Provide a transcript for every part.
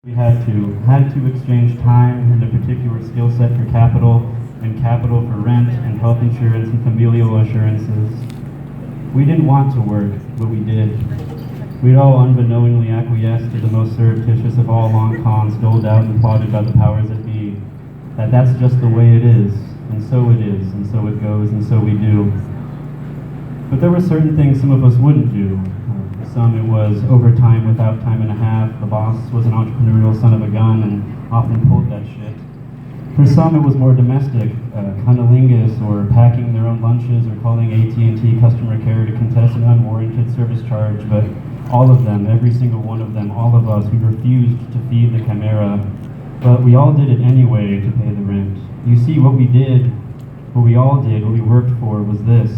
We had to exchange time and a particular skill set for capital, and capital for rent and health insurance and familial assurances. We didn't want to work, but we did. We'd all unbeknowingly acquiesced to the most surreptitious of all long cons doled out and plotted by the powers that be. That's just the way it is, and so it is, and so it goes, and so we do. But there were certain things some of us wouldn't do. Some it was overtime without time and a half. The boss was an entrepreneurial son of a gun and often pulled that shit. For some it was more domestic, cunnilingus or packing their own lunches or calling AT&T customer care to contest an unwarranted service charge. But all of them, every single one of them, all of us, we refused to feed the chimera. But we all did it anyway to pay the rent. You see, what we all did, what we worked for was this: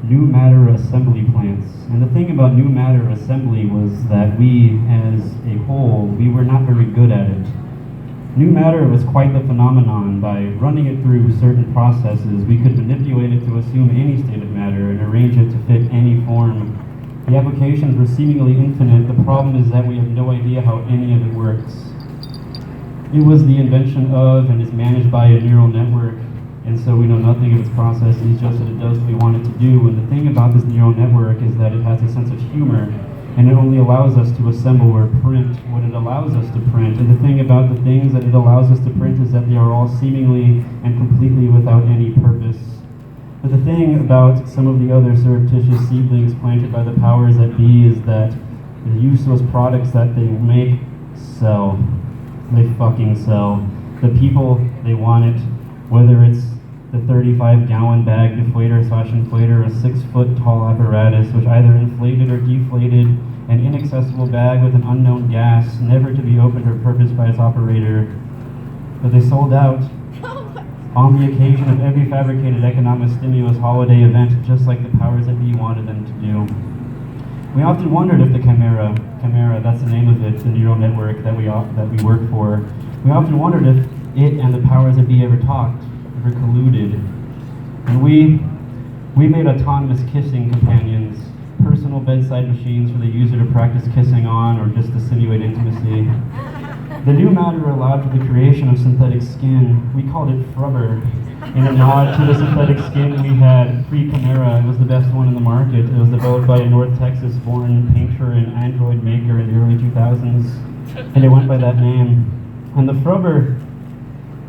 new matter assembly plants. And the thing about new matter assembly was that we, as a whole, we were not very good at it. New matter was quite the phenomenon. By running it through certain processes, we could manipulate it to assume any state of matter and arrange it to fit any form. The applications were seemingly infinite. The problem is that we have no idea how any of it works. It was the invention of and is managed by a neural network. And so we know nothing of its processes, just that it does what we want it to do. And the thing about this neural network is that it has a sense of humor, and it only allows us to assemble or print what it allows us to print. And the thing about the things that it allows us to print is that they are all seemingly and completely without any purpose. But the thing about some of the other surreptitious seedlings planted by the powers that be is that the useless products that they make sell. They fucking sell. The people, they want it, whether it's the 35-gallon bag deflator/inflator, a 6-foot-tall apparatus which either inflated or deflated, an inaccessible bag with an unknown gas, never to be opened or purposed by its operator. But they sold out on the occasion of every fabricated economic stimulus holiday event, just like the powers that be wanted them to do. We often wondered if the chimera, that's the name of it, the neural network that we work for, we often wondered if it and the powers that be ever talked, ever colluded. And we made autonomous kissing companions, personal bedside machines for the user to practice kissing on or just to simulate intimacy. The new matter allowed for the creation of synthetic skin. We called it frubber. In a nod to the synthetic skin we had pre-Chimera. It was the best one in the market. It was developed by a North Texas-born painter and android maker in the early 2000s, and it went by that name. And the frubber,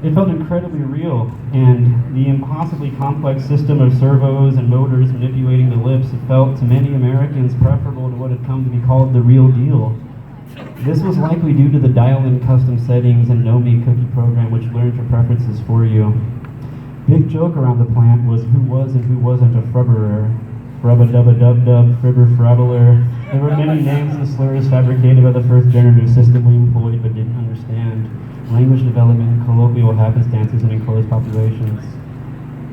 it felt incredibly real, and the impossibly complex system of servos and motors manipulating the lips, it felt to many Americans preferable to what had come to be called the real deal. This was likely due to the dial-in custom settings and know-me cookie program which learned your preferences for you. Big joke around the plant was who was and who wasn't a frubberer. Frubba-dubba-dub-dub, fribber-frabbler. There were many names and slurs fabricated by the first generative system we employed but didn't understand. Language development, colloquial happenstances, and enclosed populations.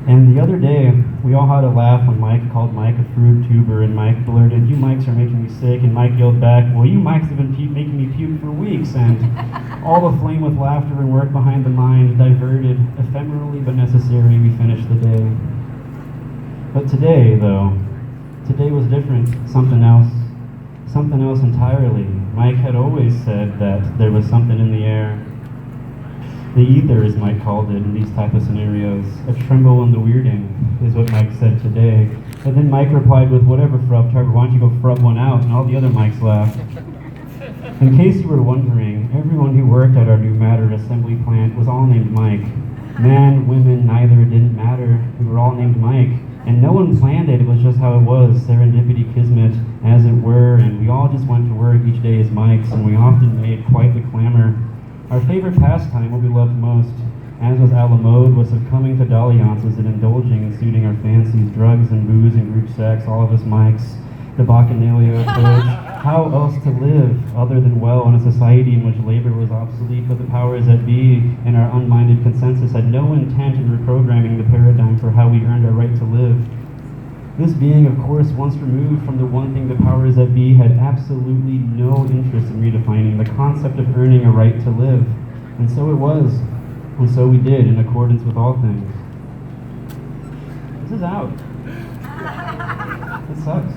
And the other day, we all had a laugh when Mike called Mike a fruit tuber, and Mike blurted, "You mics are making me sick," and Mike yelled back, "Well, you mics have been making me puke for weeks," and all aflame with laughter and work behind the mind, diverted, ephemerally but necessary, we finished the day. But today, though, today was different, something else entirely. Mike had always said that there was something in the air. The ether, as Mike called it in these type of scenarios. A tremble in the weirding is what Mike said today. But then Mike replied with, "Whatever, frub, Trevor, why don't you go frub one out?" And all the other Mikes laughed. In case you were wondering, everyone who worked at our new matter assembly plant was all named Mike. Man, women, neither, it didn't matter. We were all named Mike. And no one planned it, it was just how it was, serendipity, kismet, as it were, and we all just went to work each day as Mikes, and we often made quite the clamor. Our favorite pastime, what we loved most, as was a la mode, was succumbing to dalliances and indulging in suiting our fancies, drugs and booze and group sex, all of us Mikes, the bacchanalia approach. How else to live other than well in a society in which labor was obsolete, but the powers that be and our unminded consensus had no intent in reprogramming the paradigm for how we earned our right to live. This being, of course, once removed from the one thing the powers that be had absolutely no interest in redefining, the concept of earning a right to live. And so it was, and so we did, in accordance with all things. This is out. It sucks.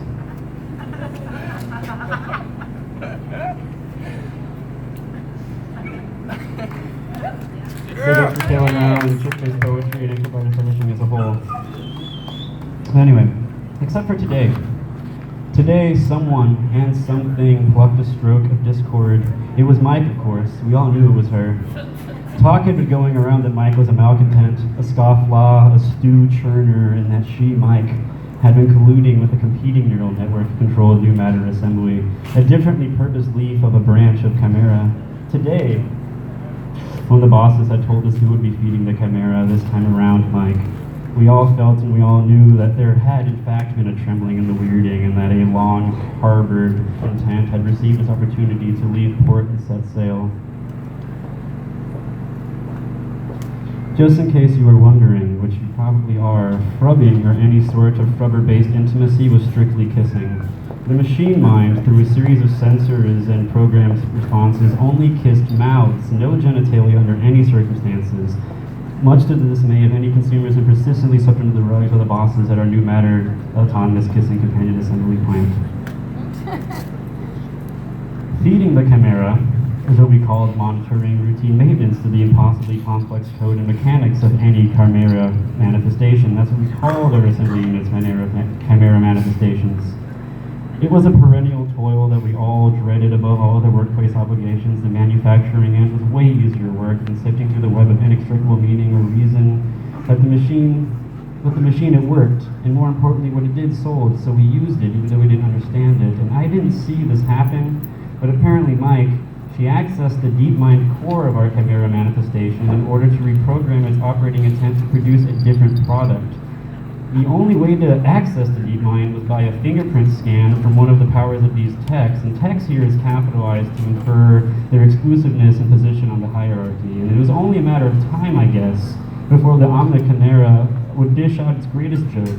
Civics for tailing around and shitfaced poetry and introverted publishing as a whole. Anyway, except for today. Today, someone and something plucked a stroke of discord. It was Mike, of course. We all knew it was her. Talk had been going around that Mike was a malcontent, a scofflaw, a stew churner, and that she, Mike, had been colluding with a competing neural network to control new matter assembly, a differently purposed leaf of a branch of Chimera. Today, one of the bosses had told us who would be feeding the Chimera this time around, Mike. We all felt and we all knew that there had in fact been a trembling in the weirding and that a long-harbored intent had received its opportunity to leave port and set sail. Just in case you were wondering, which you probably are, frubbing or any sort of frubber-based intimacy was strictly kissing. The machine mind, through a series of sensors and programmed responses, only kissed mouths, no genitalia under any circumstances, much to the dismay of any consumers who persistently swept under the rug of the bosses at our new matter autonomous kissing companion assembly plant. Feeding the Chimera is what we called monitoring routine maintenance to the impossibly complex code and mechanics of any Chimera manifestation. That's what we called our assembly units, Chimera manifestations. It was a perennial toil that we all dreaded above all other workplace obligations. The manufacturing end was way easier work than sifting through the web of inextricable meaning or reason. But the machine, it worked, and more importantly, what it did sold, so we used it even though we didn't understand it. And I didn't see this happen, but apparently Mike, she accessed the deep mind core of our Chimera manifestation in order to reprogram its operating intent to produce a different product. The only way to access the deep mind was by a fingerprint scan from one of the powers of these techs, and techs here is capitalized to infer their exclusiveness and position on the hierarchy. And it was only a matter of time, I guess, before the Omni Chimera would dish out its greatest joke.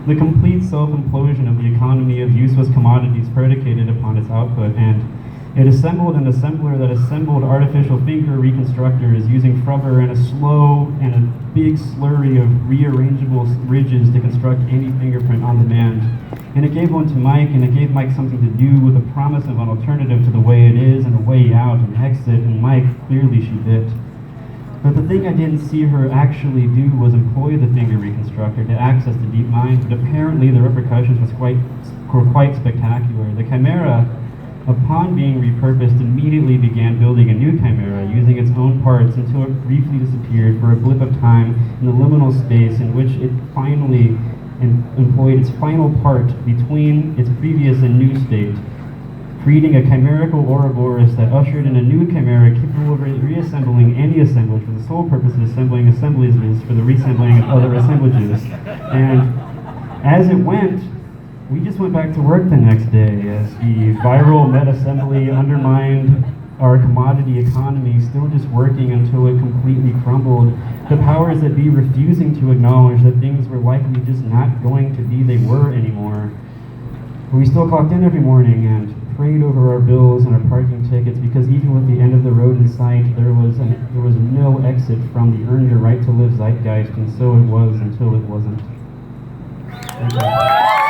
The complete self-implosion of the economy of useless commodities predicated upon its output, and it assembled an assembler that assembled artificial finger reconstructors using frubber and a slow and a big slurry of rearrangeable ridges to construct any fingerprint on demand. And it gave one to Mike, and it gave Mike something to do with a promise of an alternative to the way it is and a way out, an exit, and Mike, clearly she bit. But the thing I didn't see her actually do was employ the finger reconstructor to access the deep mind, but apparently the repercussions were quite spectacular. The Chimera, upon being repurposed, immediately began building a new Chimera using its own parts until it briefly disappeared for a blip of time in the liminal space in which it finally employed its final part between its previous and new state, creating a chimerical Ouroboros that ushered in a new Chimera capable of reassembling any assemblage for the sole purpose of assembling assemblages for the reassembling of other assemblages. And as it went, we just went back to work the next day as the viral meta-assembly undermined our commodity economy, still just working until it completely crumbled. The powers that be refusing to acknowledge that things were likely just not going to be they were anymore. But we still clocked in every morning and prayed over our bills and our parking tickets, because even with the end of the road in sight, there was no exit from the earn your right to live zeitgeist, and so it was until it wasn't. Thank you.